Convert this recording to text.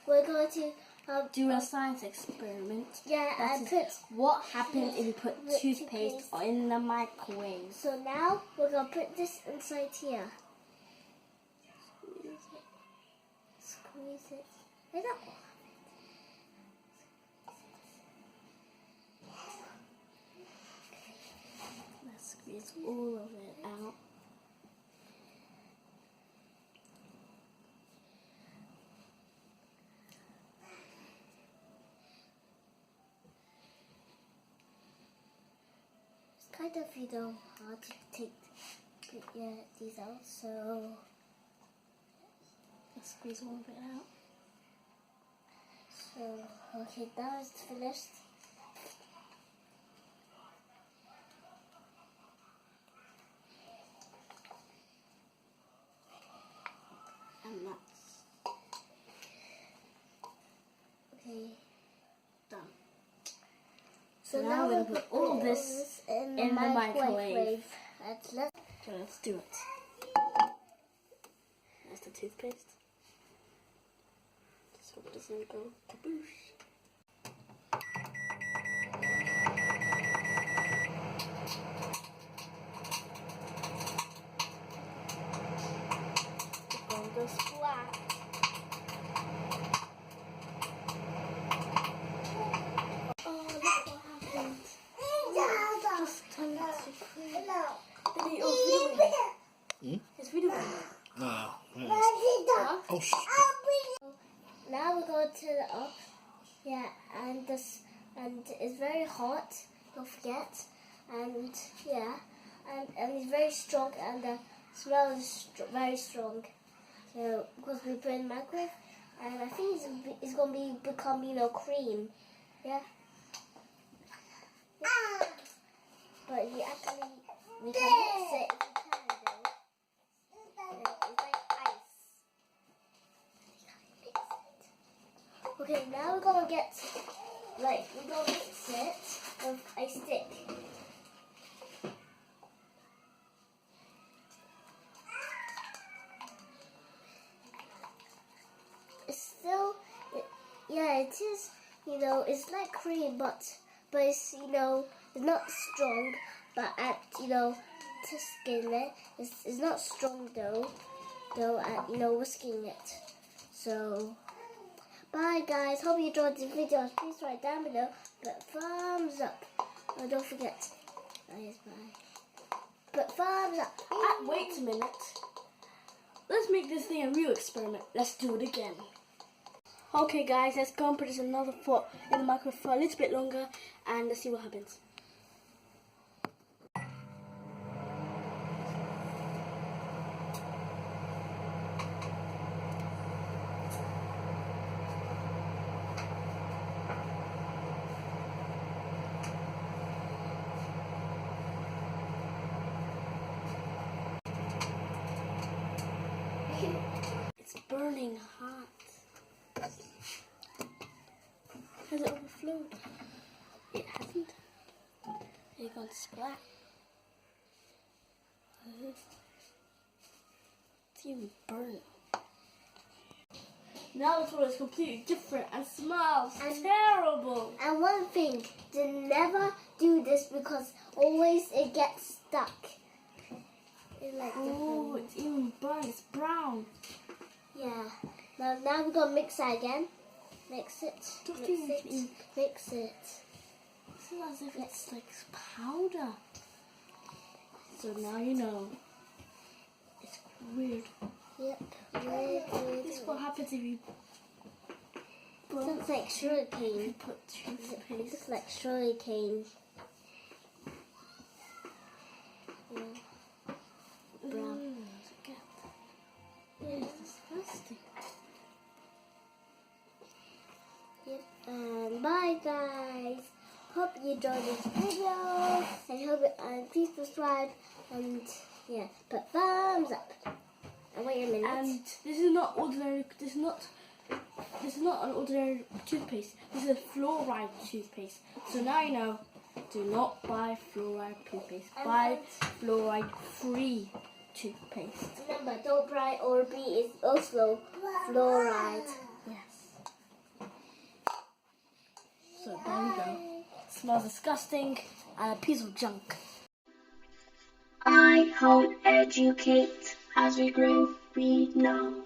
we're going to do a science experiment. Yeah, and put what happens if you put toothpaste in the microwave. So now we're going to put this inside here. Squeeze it. Is that all of it? Let's squeeze all of it out. Kind of, hard to take these out, so let's squeeze all of it out. So, okay, now it's finished. And that's okay. Done. So now we're going to put all this in the microwave. So let's do it. That's the toothpaste. Just hope it doesn't go kaboosh. It's going to go splat. It's video. No. Oh, now we're going to turn it up. Yeah, and it's very hot. Don't forget. And yeah, and it's very strong, and the smell is very strong. So because we put it in the microwave, and I think it's going to become cream. Yeah. But we can mix it. Okay, now we're gonna mix it with a stick. It's still, it is, it's like cream, but it's, it's not strong, but at, whisking it, it's not strong though at, whisking it. So, bye guys, hope you enjoyed this video. Please write down below, but thumbs up. Oh, don't forget. Oh, yes, bye. But thumbs up. Wait a minute. Let's make this thing a real experiment. Let's do it again. Okay guys, let's go and put this another foot in the microwave for a little bit longer and let's see what happens. It's burning hot. Has it overflowed? It hasn't. It got splat. It's even burnt. Now this one is completely different and smells terrible. And one thing, never do this because always it gets stuck. Oh, it's even burnt. It's brown. Yeah. Now we're gonna mix that again. Mix it. Mix it. It's as if it's like powder. So now you know. It's weird. Yep. Weird. This is what happens if you. Looks like sugar cane. You put toothpaste. Looks like sugar cane. Yeah. Brown. It's disgusting. Yep. And bye guys. Hope you enjoyed this video. And please subscribe and put thumbs up. And wait a minute. And this is not ordinary. This is not an ordinary toothpaste. This is a fluoride toothpaste. So now you know. Do not buy fluoride toothpaste. Buy fluoride-free toothpaste. Remember, don't buy or be is also fluoride. Yes. smells disgusting and a piece of junk. iHomeEducate. As we grow, we know.